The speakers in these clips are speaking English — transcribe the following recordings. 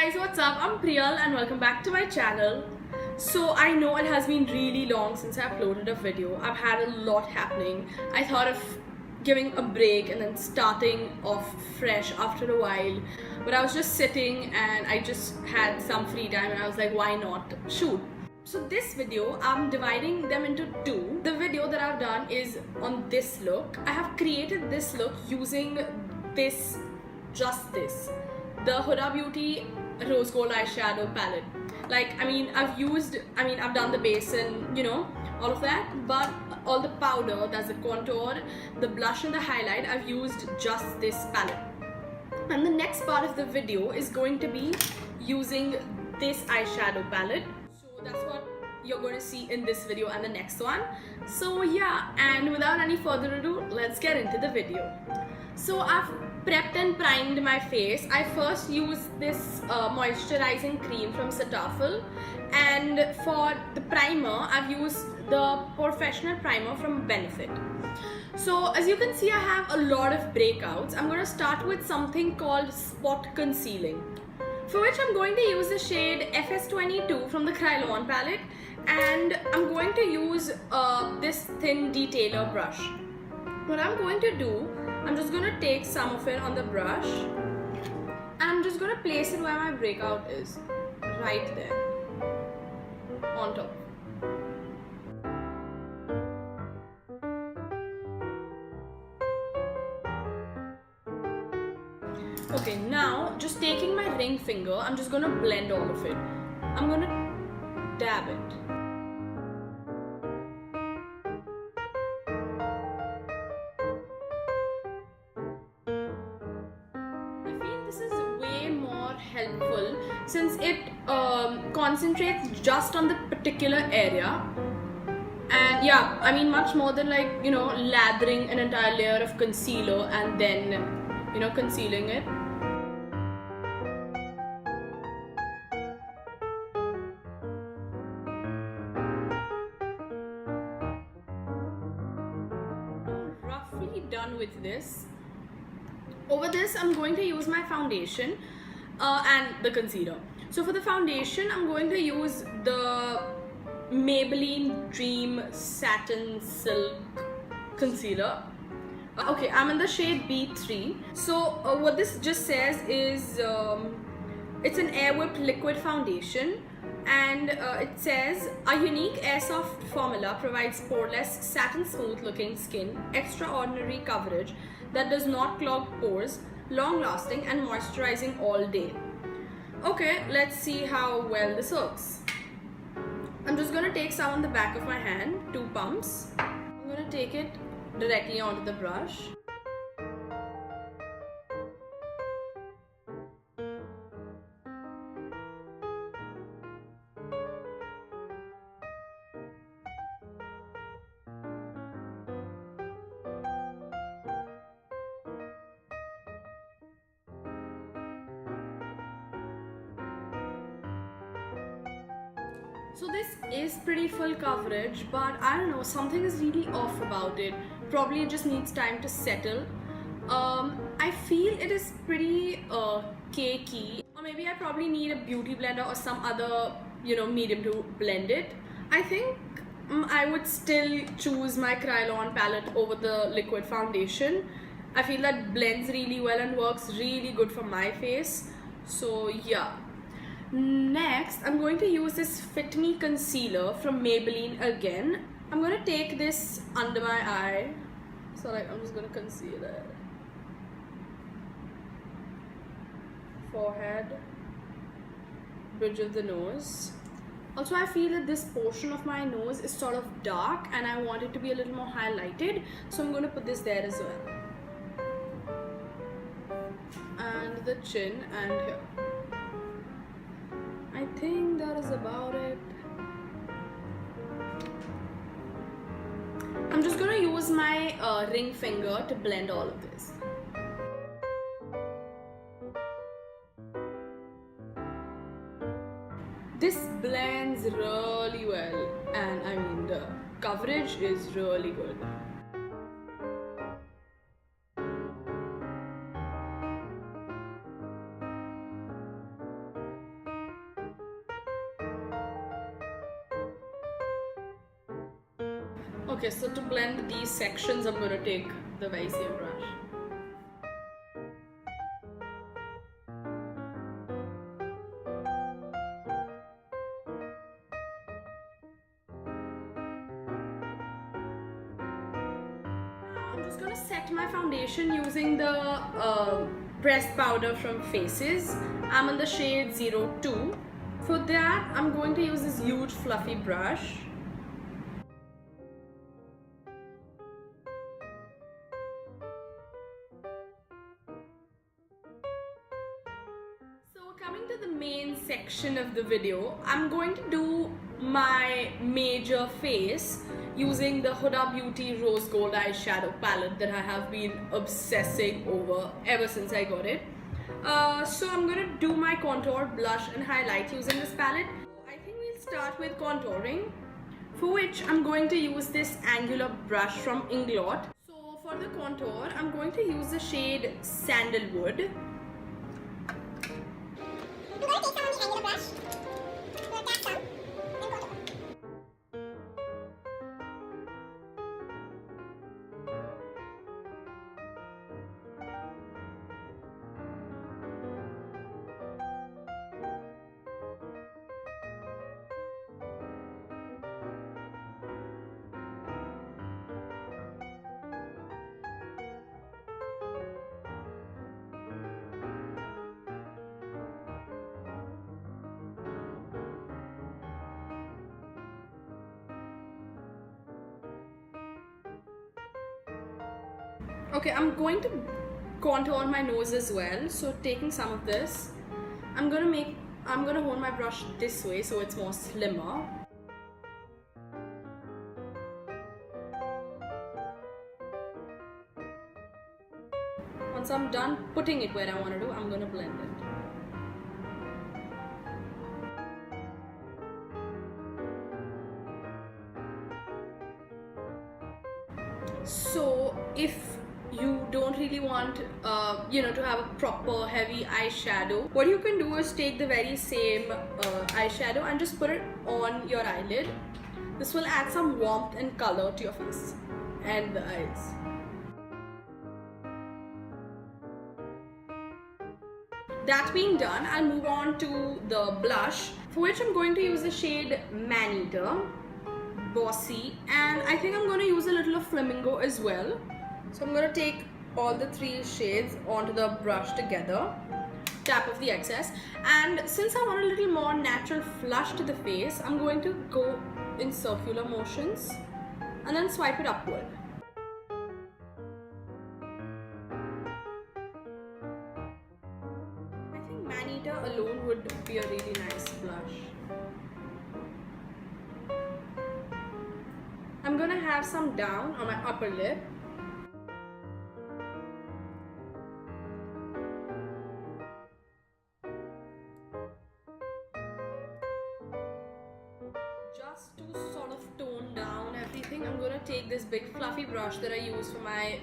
guys, what's up? I'm Priyal and welcome back to my channel. So I know it has been really long since I uploaded a video. I've had a lot happening. I thought of giving a break and then starting off fresh after a while. But I was just sitting and I just had some free time and I was like, why not shoot? So this video, I'm dividing them into two. The video that I've done is on this look. I have created this look using this, the Huda Beauty Rose Gold Eyeshadow palette. I've done the base and all of that, but all the powder, that's the contour, the blush and the highlight, I've used just this palette. And the next part of the video is going to be using this eyeshadow palette. So that's what you're going to see in this video and the next one. So yeah, and without any further ado, let's get into the video. So I've prepped and primed my face. I first used this moisturizing cream from Cetaphil, and for the primer I've used the professional primer from Benefit. So as you can see, I have a lot of breakouts. I'm going to start with something called spot concealing, for which I'm going to use the shade FS22 from the Kryolan palette, and I'm going to use this thin detailer brush. What I'm going to do, I'm just going to take some of it on the brush and I'm just going to place it where my breakout is, right there, on top. Okay, now just taking my ring finger, I'm just going to blend all of it. I'm going to dab it. This is way more helpful since it concentrates just on the particular area, and yeah, I mean much more than lathering an entire layer of concealer and then concealing it. Roughly done with this. Over this, I'm going to use my foundation and the concealer. So for the foundation, I'm going to use the Maybelline Dream Satin Silk Concealer. Okay, I'm in the shade B3. So what this just says is it's an air whipped liquid foundation, and it says a unique air soft formula provides poreless, satin smooth looking skin, extraordinary coverage that does not clog pores, long lasting and moisturizing all day. Okay, let's see how well this works. I'm just going to take some on the back of my hand, 2 pumps. I'm going to take it directly onto the brush. So this is pretty full coverage, but I don't know, something is really off about it. Probably it just needs time to settle. I feel it is pretty cakey, or maybe I probably need a beauty blender or some other medium to blend it. I think I would still choose my Kryolan palette over the liquid foundation. I feel that blends really well and works really good for my face. So yeah. Next, I'm going to use this Fit Me concealer from Maybelline again. I'm going to take this under my eye. So I'm just going to conceal it. Forehead, bridge of the nose. Also, I feel that this portion of my nose is sort of dark and I want it to be a little more highlighted. So I'm going to put this there as well. And the chin and here. I think that is about it. I'm just going to use my ring finger to blend all of this. This blends really well, and I mean the coverage is really good. Okay, so to blend these sections, I'm going to take the very same brush. I'm just going to set my foundation using the pressed powder from Faces. I'm in the shade 02. For that, I'm going to use this huge fluffy brush. So coming to the main section of the video, I'm going to do my major face using the Huda Beauty Rose Gold Eyeshadow palette that I have been obsessing over ever since I got it. So I'm going to do my contour, blush and highlight using this palette. I think we'll start with contouring, for which I'm going to use this angular brush from Inglot. So for the contour, I'm going to use the shade Sandalwood. I'm going to take some on the angular brush, we'll tap some, and contour. Okay, I'm going to contour my nose as well. So taking some of this, I'm gonna hold my brush this way so it's more slimmer. Once I'm done putting it where I want to do, I'm gonna blend it. So if you don't really want to have a proper heavy eyeshadow, what you can do is take the very same eyeshadow and just put it on your eyelid. This will add some warmth and color to your face and the eyes. That being done, I'll move on to the blush, for which I'm going to use the shade Man-Eater, Bossy, and I think I'm going to use a little of Flamingo as well. So I'm going to take all the three shades onto the brush together, tap off the excess, and since I want a little more natural flush to the face, I'm going to go in circular motions and then swipe it upward. I think Man-Eater alone would be a really nice blush. I'm going to have some down on my upper lip. Just to sort of tone down everything, I'm gonna take this big fluffy brush that I use for my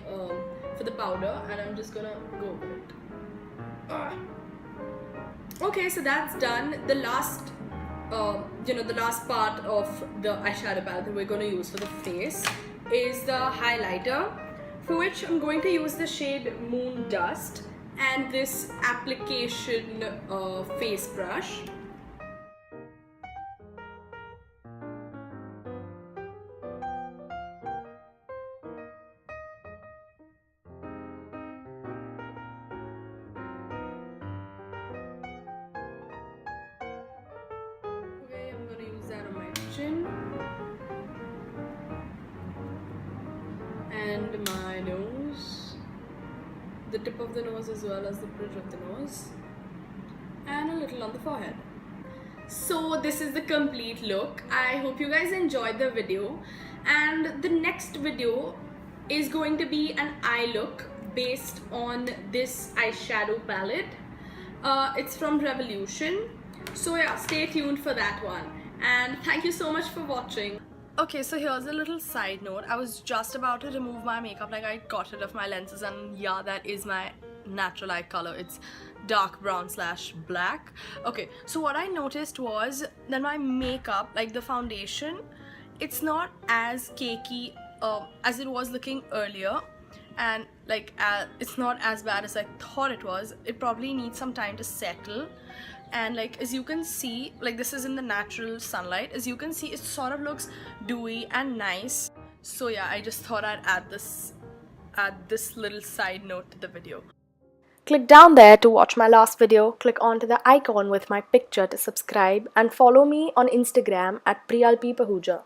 for the powder, and I'm just gonna go over it. Okay, so that's done. The last the last part of the eyeshadow palette that we're going to use for the face is the highlighter, for which I'm going to use the shade Moon Dust and this application face brush. And my nose, the tip of the nose as well as the bridge of the nose, and a little on the forehead. So this is the complete look. I hope you guys enjoyed the video, and the next video is going to be an eye look based on this eyeshadow palette. It's from Revolution, so yeah, stay tuned for that one, and thank you so much for watching. Okay, so here's a little side note. I was just about to remove my makeup, like I got rid of my lenses, and yeah, that is my natural eye color. It's dark brown / black. Okay, so what I noticed was that my makeup, like the foundation, it's not as cakey as it was looking earlier, and like it's not as bad as I thought it was. It probably needs some time to settle, and like as you can see, like this is in the natural sunlight. As you can see, it sort of looks dewy and nice. So yeah, I just thought I'd add this little side note to the video. Click down there to watch my last video, click onto the icon with my picture to subscribe, and follow me on Instagram at Priyal Pahuja.